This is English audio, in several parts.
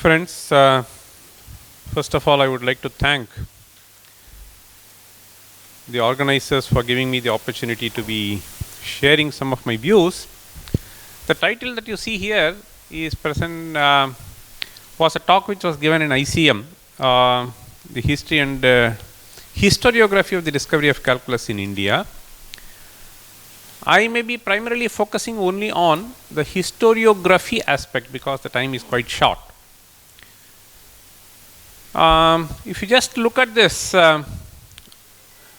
Friends, first of all, I would like to thank the organizers for giving me the opportunity to be sharing some of my views. The title that you see here is was a talk which was given in ICM, the history and historiography of the discovery of calculus in India. I may be primarily focusing only on the historiography aspect because the time is quite short. If you just look at this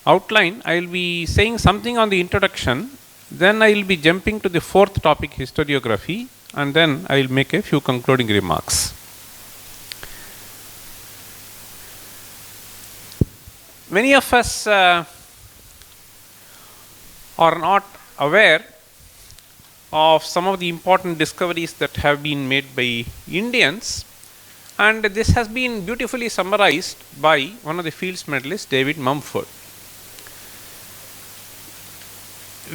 outline, I will be saying something on the introduction, then I will be jumping to the fourth topic, historiography, and then I will make a few concluding remarks. Many of us are not aware of some of the important discoveries that have been made by Indians, and this has been beautifully summarized by one of the Fields medalists, David Mumford.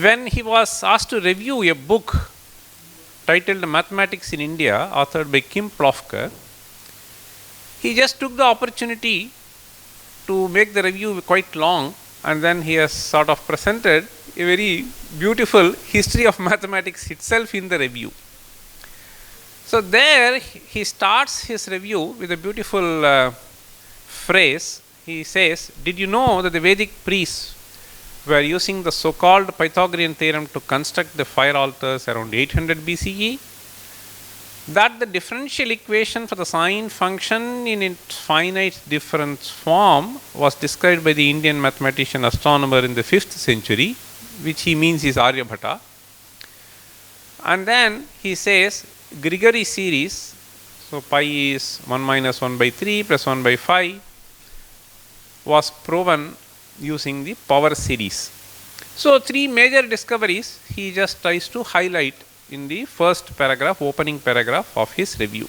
When he was asked to review a book titled Mathematics in India, authored by Kim Plofker, he just took the opportunity to make the review quite long, and then he has sort of presented a very beautiful history of mathematics itself in the review. So there he starts his review with a beautiful phrase. He says, "Did you know that the Vedic priests were using the so-called Pythagorean theorem to construct the fire altars around 800 BCE? That the differential equation for the sine function in its finite difference form was described by the Indian mathematician astronomer in the 5th century, which he means is Aryabhata." And then he says, Grigori series, so pi is 1 minus 1 by 3 plus 1 by 5, was proven using the power series. So three major discoveries he just tries to highlight in the first paragraph, opening paragraph of his review.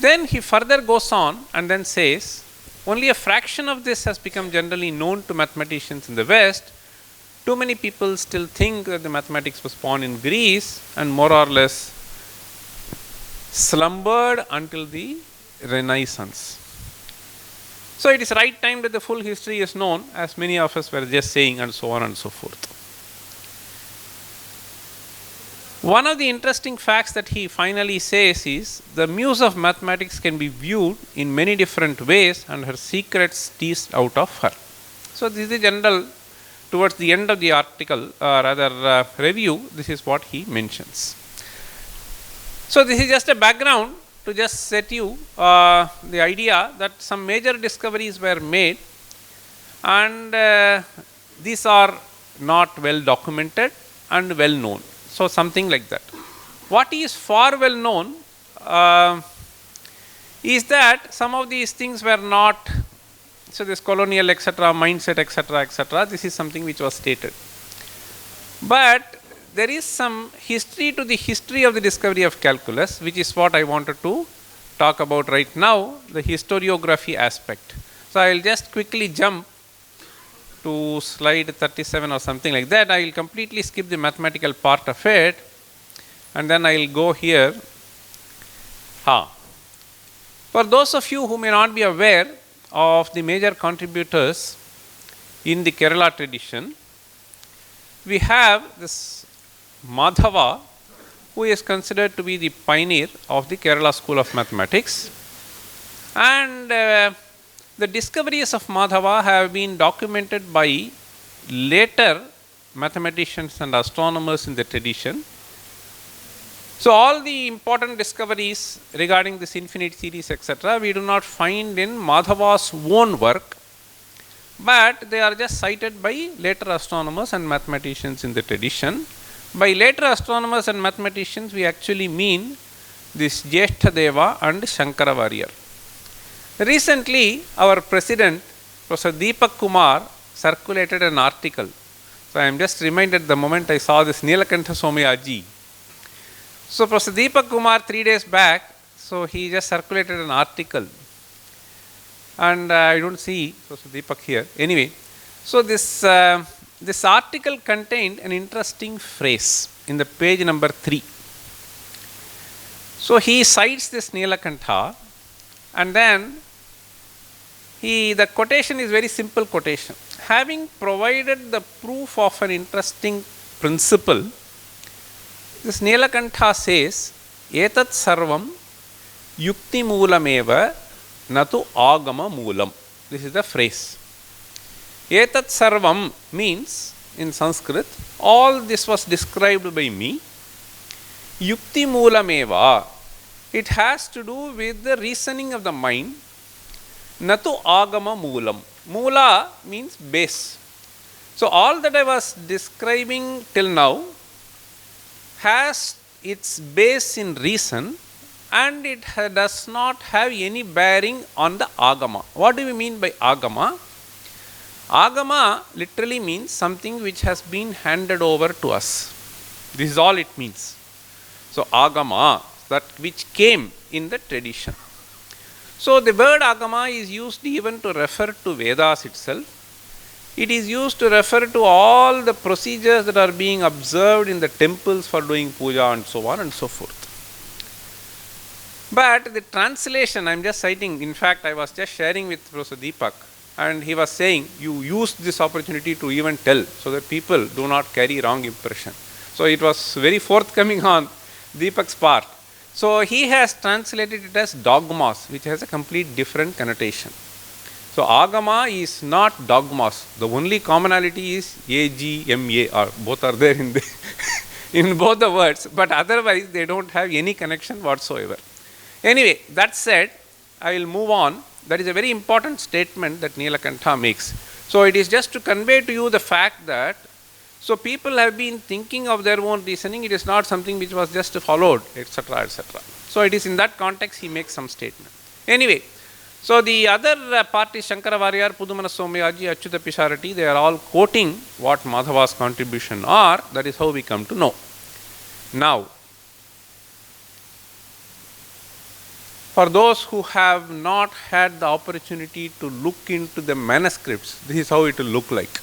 Then he further goes on and then says, only a fraction of this has become generally known to mathematicians in the West. Too many people still think that the mathematics was born in Greece and more or less slumbered until the Renaissance. So it is right time that the full history is known, as many of us were just saying, and so on and so forth. One of the interesting facts that he finally says is, the muse of mathematics can be viewed in many different ways and her secrets teased out of her. So this is the general, towards the end of the article, review, this is what he mentions. So this is just a background to just set you the idea that some major discoveries were made, and these are not well documented and well known. So something like that. What is far well known is that some of these things were not, so this colonial etc., mindset etc., this is something which was stated. But there is some history to the history of the discovery of calculus, which is what I wanted to talk about right now, the historiography aspect. So I will just quickly jump to slide 37 or something like that. I will completely skip the mathematical part of it, and then I will go here. For those of you who may not be aware of the major contributors in the Kerala tradition, we have this Madhava, who is considered to be the pioneer of the Kerala school of mathematics, and the discoveries of Madhava have been documented by later mathematicians and astronomers in the tradition. So all the important discoveries regarding this infinite series etc., we do not find in Madhava's own work, but they are just cited by later astronomers and mathematicians in the tradition. By later astronomers and mathematicians, we actually mean this Jeshtadeva and Shankaravariyar. Recently, our president, Professor Deepak Kumar, circulated an article. So I am just reminded the moment I saw this Nilakantha Somayaji. So Professor Deepak Kumar 3 days back, so he just circulated an article, and I don't see Professor Deepak here. Anyway, so this article contained an interesting phrase in the page number 3. So he cites this Nilakantha, and then the quotation is very simple quotation. Having provided the proof of an interesting principle, this Nilakantha says, Etat sarvam yukti moolameva natu agama moolam. This is the phrase. Etat sarvam means in Sanskrit, all this was described by me. Yukti moolameva, it has to do with the reasoning of the mind. Natu agama moolam. Moola means base. So all that I was describing till now has its base in reason, and it does not have any bearing on the agama. What do we mean by agama? Agama literally means something which has been handed over to us. This is all it means. So agama, that which came in the tradition. So the word agama is used even to refer to Vedas itself. It is used to refer to all the procedures that are being observed in the temples for doing puja and so on and so forth. But the translation, I am just citing, in fact I was just sharing with Professor Deepak, and he was saying, you used this opportunity to even tell so that people do not carry wrong impression. So it was very forthcoming on Deepak's part. So he has translated it as dogmas, which has a complete different connotation. So agama is not dogmas. The only commonality is agma, or both are there in the in both the words, but otherwise they don't have any connection whatsoever. Anyway, that said, I will move on. That is a very important statement that Nilakantha makes. So it is just to convey to you the fact that so people have been thinking of their own reasoning. It is not something which was just followed, etc., etc. So it is in that context he makes some statement. Anyway, so the other part is Shankara Varyar, Pudumana Somyaji, Achyuta Pisharati. They are all quoting what Madhava's contribution are. That is how we come to know. Now, for those who have not had the opportunity to look into the manuscripts, this is how it will look like.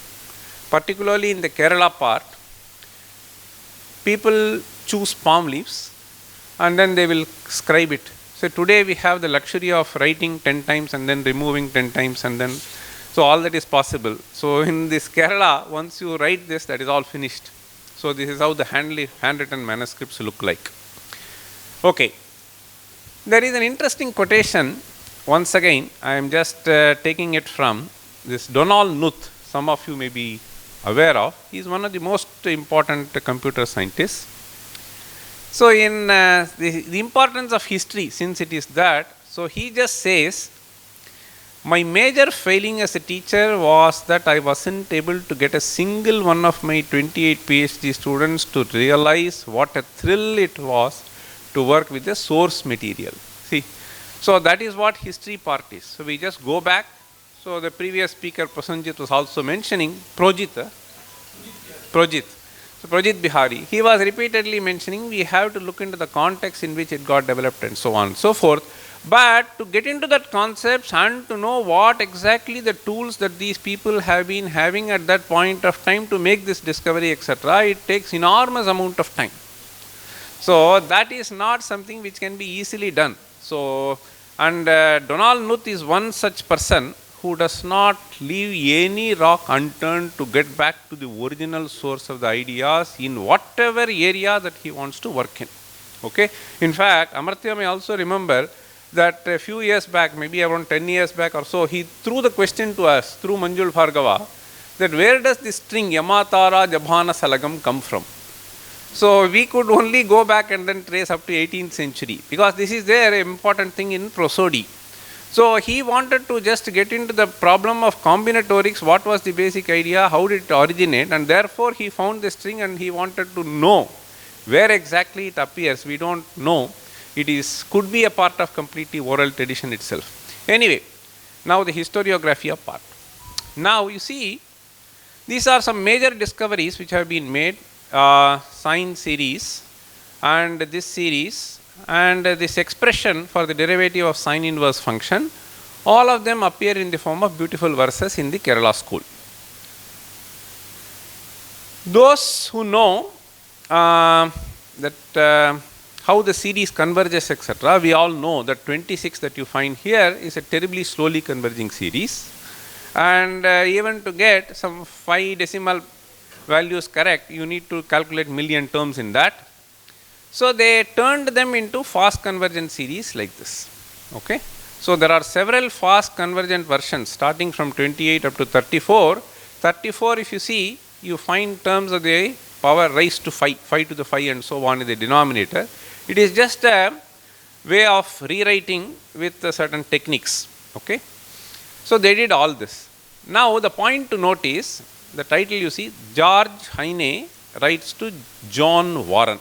Particularly in the Kerala part, people choose palm leaves and then they will scribe it. So today we have the luxury of writing 10 times and then removing 10 times, and then, so all that is possible. So in this Kerala, once you write this, that is all finished. So this is how the handwritten manuscripts look like. Okay. There is an interesting quotation. Once again, I am just taking it from this Donald Knuth. Some of you may be aware of. He is one of the most important computer scientists. So in the importance of history, since it is that, so he just says, my major failing as a teacher was that I wasn't able to get a single one of my 28 PhD students to realize what a thrill it was to work with the source material. See, so that is what history part is. So we just go back. So the previous speaker, Prasanjit, was also mentioning Projit. So Projit Bihari, he was repeatedly mentioning we have to look into the context in which it got developed and so on and so forth. But to get into that concepts and to know what exactly the tools that these people have been having at that point of time to make this discovery, etc., it takes enormous amount of time. So that is not something which can be easily done. So, and Donald Knuth is one such person who does not leave any rock unturned to get back to the original source of the ideas in whatever area that he wants to work in. Okay. In fact, Amartya may also remember that a few years back, maybe around 10 years back or so, he threw the question to us through Manjul Bhargava that where does this string Yamatara Jabhana Salagam come from? So we could only go back and then trace up to 18th century, because this is their important thing in prosody. So he wanted to just get into the problem of combinatorics, what was the basic idea, how did it originate, and therefore he found the string and he wanted to know where exactly it appears. We don't know. It is could be a part of completely oral tradition itself. Anyway, now the historiography part. Now you see, these are some major discoveries which have been made. Sine series and this series and this expression for the derivative of sine inverse function, all of them appear in the form of beautiful verses in the Kerala school. Those who know that how how the series converges, etc., we all know that 26 that you find here is a terribly slowly converging series. And even to get some 5 decimal values correct, you need to calculate million terms in that. So they turned them into fast convergent series like this. Okay. So there are several fast convergent versions starting from 28 up to 34. 34, if you see, you find terms of the power raised to 5, 5 to the 5 and so on in the denominator. It is just a way of rewriting with certain techniques. Okay. So they did all this. Now the point to note is, the title you see, George Heine writes to John Warren.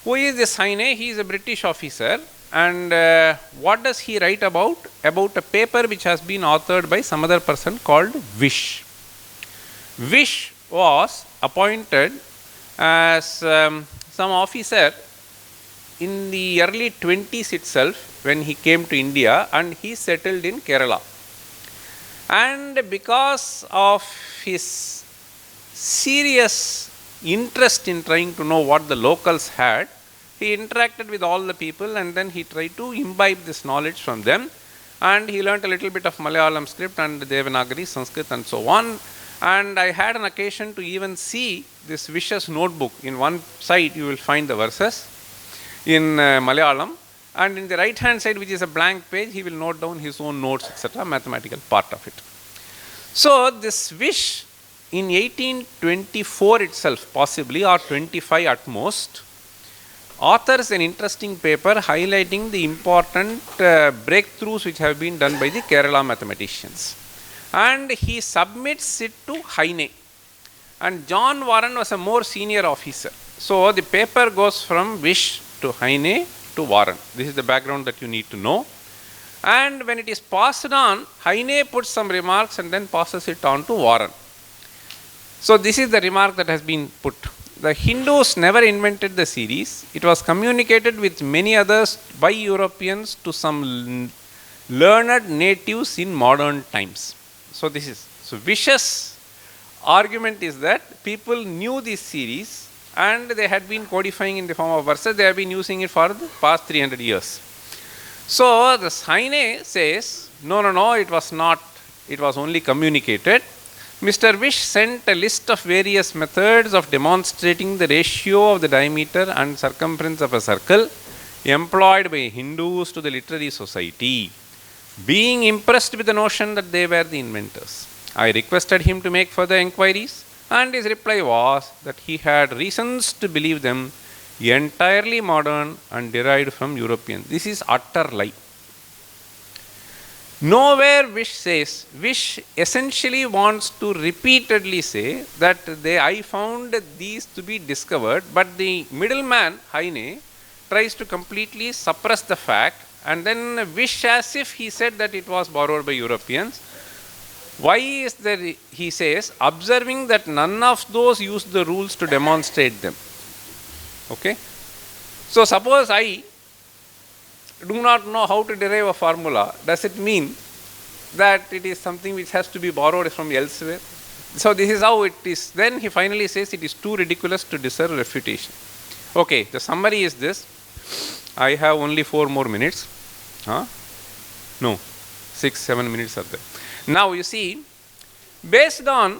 Who is this Heine? He is a British officer, and what does he write about? About a paper which has been authored by some other person called Wish. Wish was appointed as some officer in the early 20s itself when he came to India, and he settled in Kerala. And because of his serious interest in trying to know what the locals had, he interacted with all the people, and then he tried to imbibe this knowledge from them, and he learnt a little bit of Malayalam script and Devanagari, Sanskrit and so on. And I had an occasion to even see this Wish's notebook. In one side you will find the verses in Malayalam, and in the right hand side, which is a blank page, he will note down his own notes, etc., mathematical part of it. So this Wish in 1824 itself, possibly, or 25 at most, authors an interesting paper highlighting the important breakthroughs which have been done by the Kerala mathematicians. And he submits it to Heine. And John Warren was a more senior officer. So the paper goes from Wish to Heine to Warren. This is the background that you need to know. And when it is passed on, Heine puts some remarks and then passes it on to Warren. So this is the remark that has been put. The Hindus never invented the series. It was communicated with many others by Europeans to some learned natives in modern times. So this is, so Wish's argument is that people knew this series and they had been codifying in the form of verses. They have been using it for the past 300 years. So the Heine says, no, it was not, it was only communicated. Mr. Wish sent a list of various methods of demonstrating the ratio of the diameter and circumference of a circle employed by Hindus to the literary society, being impressed with the notion that they were the inventors. I requested him to make further inquiries, and his reply was that he had reasons to believe them entirely modern and derived from Europeans. This is utter lie. Nowhere Wish essentially wants to repeatedly say that I found these to be discovered, but the middleman, Heine, tries to completely suppress the fact and then Wish as if he said that it was borrowed by Europeans. Why is that? He says, observing that none of those used the rules to demonstrate them. Okay? So suppose I do not know how to derive a formula, does it mean that it is something which has to be borrowed from elsewhere? So this is how it is. Then he finally says it is too ridiculous to deserve refutation. Okay, the summary is this. I have only 4 more minutes. No, 6-7 minutes are there. Now you see, based on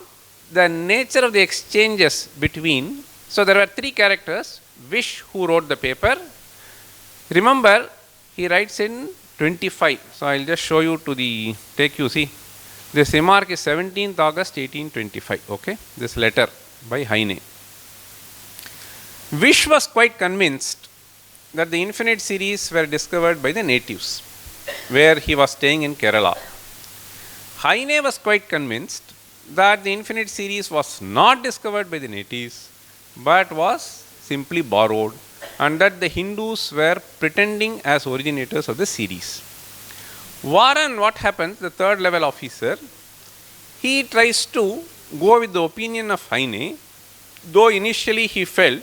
the nature of the exchanges between, so there were 3 characters, Wish who wrote the paper. Remember, he writes in 25. So I will just show you to the, take you see. This remark is 17th August 1825. Okay, this letter by Heine. Wish was quite convinced that the infinite series were discovered by the natives, where he was staying in Kerala. Heine was quite convinced that the infinite series was not discovered by the natives, but was simply borrowed, and that the Hindus were pretending as originators of the series. Warren, what happens, the third level officer, he tries to go with the opinion of Heine, though initially he felt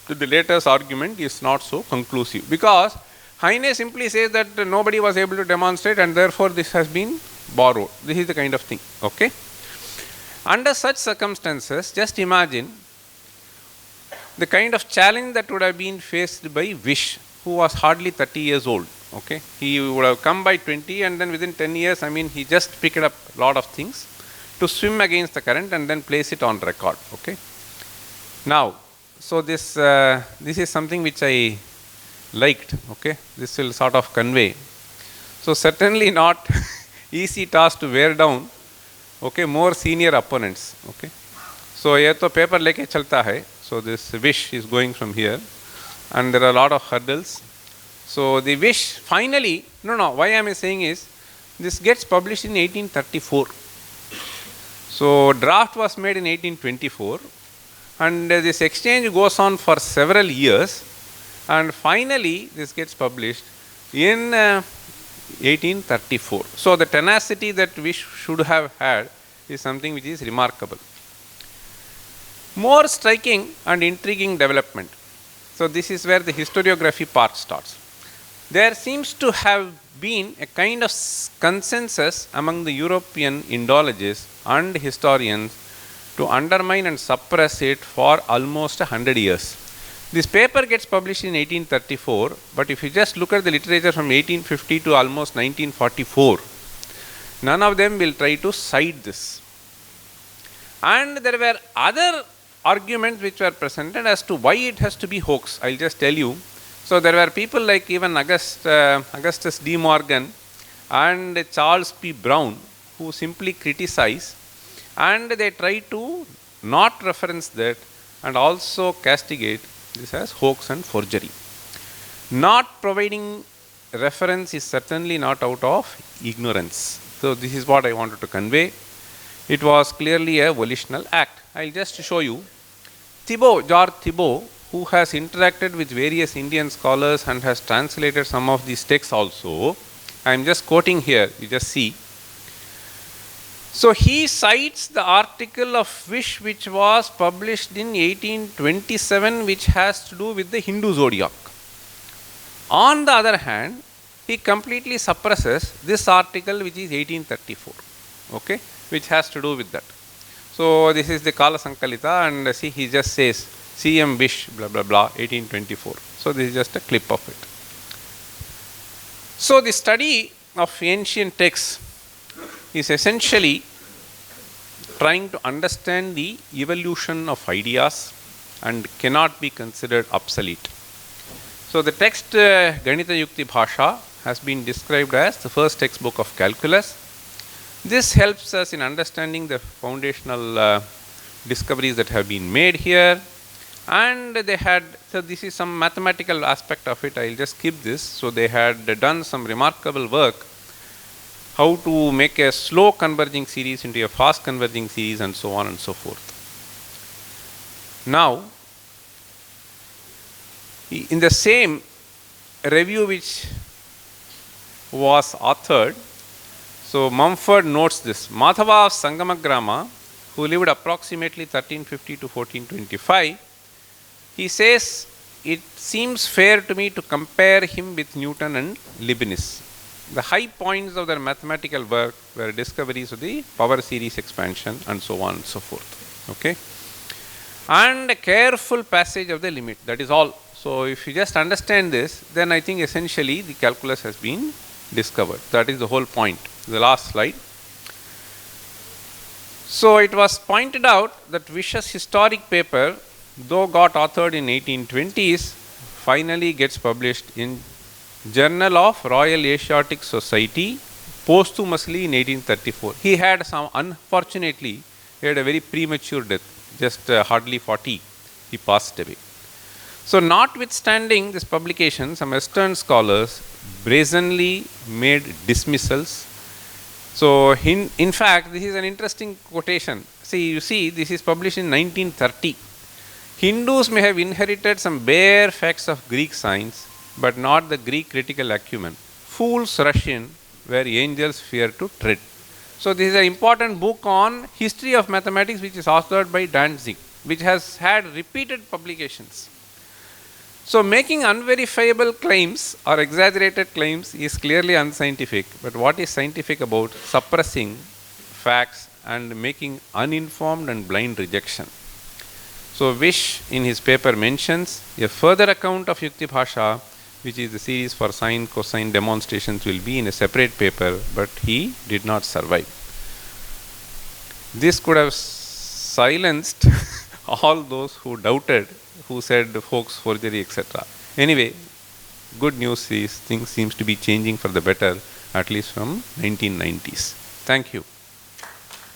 that the latter's argument is not so conclusive, because Heine simply says that nobody was able to demonstrate and therefore this has been borrowed. This is the kind of thing. Okay? Under such circumstances, just imagine the kind of challenge that would have been faced by Vish, who was hardly 30 years old. Okay, he would have come by 20, and then within 10 years, I mean, he just picked up a lot of things to swim against the current and then place it on record. Okay. Now, so this is something which I liked. Okay, this will sort of convey. So certainly not easy task to wear down. Okay, more senior opponents. Okay, so ये तो paper लेके चलता है. So this Vish is going from here, and there are a lot of hurdles. So the Vish finally, why I am saying is, this gets published in 1834. So draft was made in 1824, and this exchange goes on for several years, and finally this gets published in 1834. So the tenacity that Vish should have had is something which is remarkable. More striking and intriguing development. So this is where the historiography part starts. There seems to have been a kind of consensus among the European Indologists and historians to undermine and suppress it for almost 100 years. This paper gets published in 1834, but if you just look at the literature from 1850 to almost 1944, none of them will try to cite this. And there were other arguments which were presented as to why it has to be hoax. I'll just tell you. So there were people like even Augustus D. Morgan and Charles P. Brown who simply criticize, and they try to not reference that and also castigate this as hoax and forgery. Not providing reference is certainly not out of ignorance. So this is what I wanted to convey. It was clearly a volitional act. I'll just show you. George Thibault, who has interacted with various Indian scholars and has translated some of these texts also. I am just quoting here, you just see. So he cites the article of Vish which was published in 1827, which has to do with the Hindu zodiac. On the other hand, he completely suppresses this article which is 1834, okay, which has to do with that. So this is the Kala Sankalita, and see, he just says C.M. Vish, blah, blah, blah, 1824. So this is just a clip of it. So the study of ancient texts is essentially trying to understand the evolution of ideas and cannot be considered obsolete. So the text Ganita Yukti Bhasha has been described as the first textbook of calculus. This helps us in understanding the foundational discoveries that have been made here. And they had, so this is some mathematical aspect of it, I'll just skip this. So they had done some remarkable work, how to make a slow converging series into a fast converging series and so on and so forth. Now, in the same review which was authored, so Mumford notes this. Madhava of Sangamagrama, who lived approximately 1350 to 1425, he says, it seems fair to me to compare him with Newton and Leibniz. The high points of their mathematical work were discoveries of the power series expansion and so on and so forth. Okay? And a careful passage of the limit, that is all. So if you just understand this, then I think essentially the calculus has been discovered. That is the whole point. The last slide. So it was pointed out that Vish's historic paper, though got authored in 1820s, finally gets published in Journal of Royal Asiatic Society posthumously in 1834. He had unfortunately, he had a very premature death, just hardly 40, he passed away. So notwithstanding this publication, some Western scholars brazenly made dismissals. So in fact, this is an interesting quotation. See, you see, this is published in 1930. Hindus may have inherited some bare facts of Greek science, but not the Greek critical acumen. Fools rush in where angels fear to tread. So this is an important book on history of mathematics which is authored by Danzig, which has had repeated publications. So making unverifiable claims or exaggerated claims is clearly unscientific, but what is scientific about suppressing facts and making uninformed and blind rejection? So Vish in his paper mentions a further account of Yukti Bhasha, which is the series for sine cosine demonstrations, will be in a separate paper, but he did not survive. This could have silenced all those who doubted, who said hoax, forgery, etc. Anyway, good news is things seems to be changing for the better, at least from 1990s. Thank you.